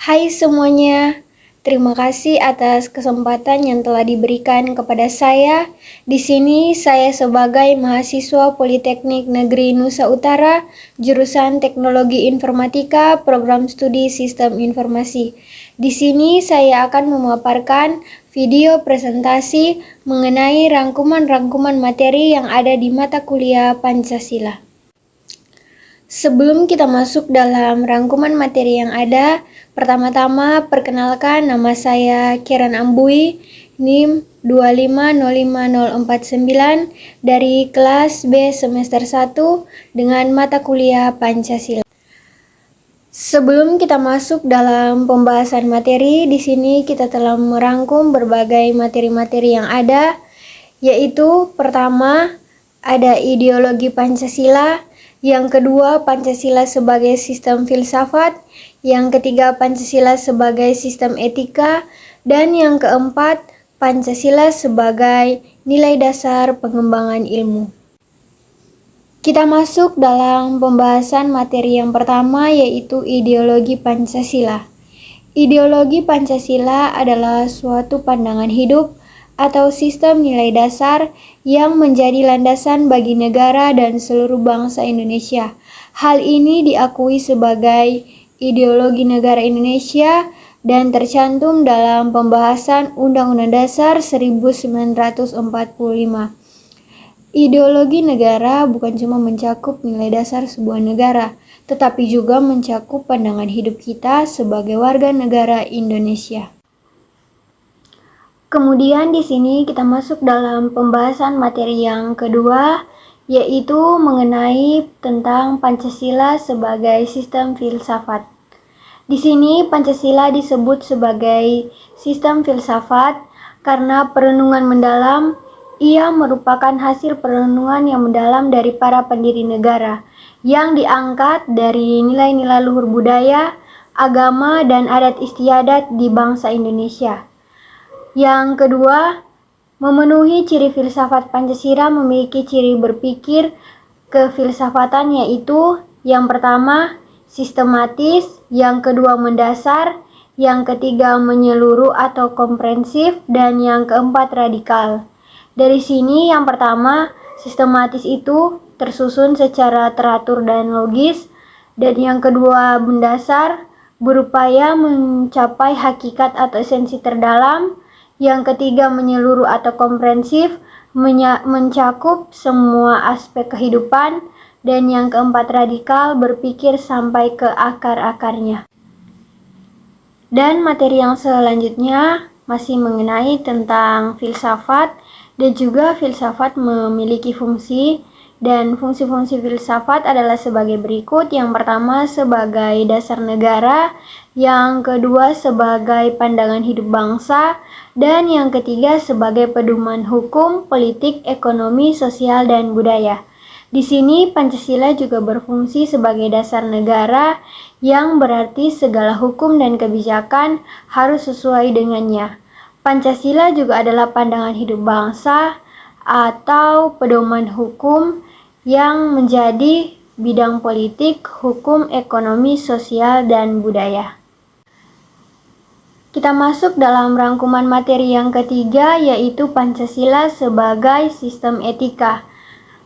Hai semuanya, terima kasih atas kesempatan yang telah diberikan kepada saya. Di sini saya sebagai mahasiswa Politeknik Negeri Nusa Utara, jurusan Teknologi Informatika, Program Studi Sistem Informasi. Di sini saya akan memaparkan video presentasi mengenai rangkuman-rangkuman materi yang ada di mata kuliah Pancasila. Sebelum kita masuk dalam rangkuman materi yang ada, pertama-tama perkenalkan nama saya Kiran Ambui, NIM 2505049 dari kelas B semester 1 dengan mata kuliah Pancasila. Sebelum kita masuk dalam pembahasan materi, di sini kita telah merangkum berbagai materi-materi yang ada, yaitu pertama ada ideologi Pancasila, yang kedua Pancasila sebagai sistem filsafat, yang ketiga Pancasila sebagai sistem etika, dan yang keempat Pancasila sebagai nilai dasar pengembangan ilmu. Kita masuk dalam pembahasan materi yang pertama, yaitu ideologi Pancasila. Ideologi Pancasila adalah suatu pandangan hidup atau sistem nilai dasar yang menjadi landasan bagi negara dan seluruh bangsa Indonesia. Hal ini diakui sebagai ideologi negara Indonesia dan tercantum dalam pembahasan Undang-Undang Dasar 1945. Ideologi negara bukan cuma mencakup nilai dasar sebuah negara, tetapi juga mencakup pandangan hidup kita sebagai warga negara Indonesia. Kemudian di sini kita masuk dalam pembahasan materi yang kedua, yaitu mengenai tentang Pancasila sebagai sistem filsafat. Di sini Pancasila disebut sebagai sistem filsafat karena perenungan mendalam. Ia merupakan hasil perenungan yang mendalam dari para pendiri negara yang diangkat dari nilai-nilai luhur budaya, agama, dan adat istiadat di bangsa Indonesia. Yang kedua, memenuhi ciri filsafat Pancasila memiliki ciri berpikir kefilsafatan, yaitu yang pertama sistematis, yang kedua mendasar, yang ketiga menyeluruh atau komprehensif, dan yang keempat radikal. Dari sini yang pertama, sistematis itu tersusun secara teratur dan logis, dan yang kedua mendasar, berupaya mencapai hakikat atau esensi terdalam. Yang ketiga menyeluruh atau komprehensif, mencakup semua aspek kehidupan. Dan yang keempat radikal, berpikir sampai ke akar-akarnya. Dan materi yang selanjutnya masih mengenai tentang filsafat, dan juga filsafat memiliki fungsi, dan fungsi-fungsi filsafat adalah sebagai berikut. Yang pertama sebagai dasar negara, yang kedua sebagai pandangan hidup bangsa, dan yang ketiga sebagai pedoman hukum, politik, ekonomi, sosial, dan budaya. Di sini Pancasila juga berfungsi sebagai dasar negara, yang berarti segala hukum dan kebijakan harus sesuai dengannya. Pancasila juga adalah pandangan hidup bangsa atau pedoman hukum yang menjadi bidang politik, hukum, ekonomi, sosial, dan budaya. Kita masuk dalam rangkuman materi yang ketiga, yaitu Pancasila sebagai sistem etika.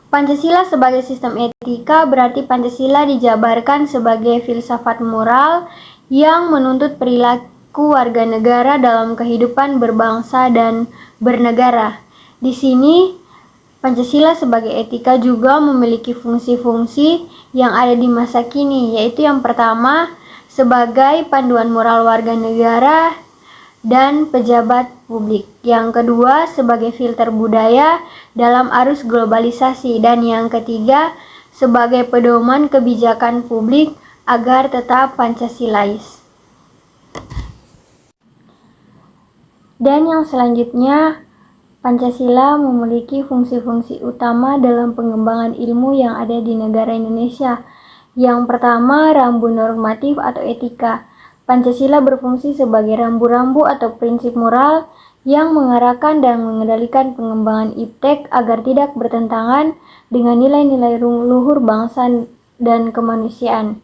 Pancasila sebagai sistem etika berarti Pancasila dijabarkan sebagai filsafat moral yang menuntut perilaku warga negara dalam kehidupan berbangsa dan bernegara. Di sini Pancasila sebagai etika juga memiliki fungsi-fungsi yang ada di masa kini, yaitu yang pertama sebagai panduan moral warga negara dan pejabat publik. Yang kedua sebagai filter budaya dalam arus globalisasi, dan yang ketiga sebagai pedoman kebijakan publik agar tetap Pancasilais. Dan yang selanjutnya, Pancasila memiliki fungsi-fungsi utama dalam pengembangan ilmu yang ada di negara Indonesia. Yang pertama, rambu normatif atau etika. Pancasila berfungsi sebagai rambu-rambu atau prinsip moral yang mengarahkan dan mengendalikan pengembangan iptek agar tidak bertentangan dengan nilai-nilai luhur bangsa dan kemanusiaan.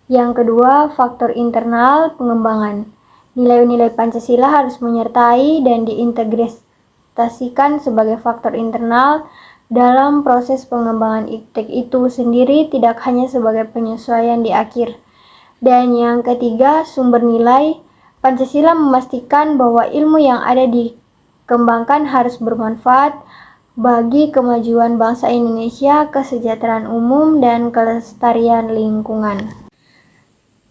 Yang kedua, faktor internal pengembangan. Nilai-nilai Pancasila harus menyertai dan diintegrasikan sebagai faktor internal dalam proses pengembangan IPTEK itu sendiri, tidak hanya sebagai penyesuaian di akhir. Dan yang ketiga, sumber nilai. Pancasila memastikan bahwa ilmu yang ada dikembangkan harus bermanfaat bagi kemajuan bangsa Indonesia, kesejahteraan umum, dan kelestarian lingkungan.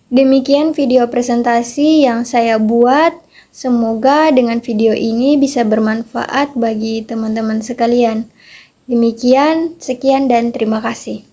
Demikian video presentasi yang saya buat. Semoga dengan video ini bisa bermanfaat bagi teman-teman sekalian. Demikian, sekian dan terima kasih.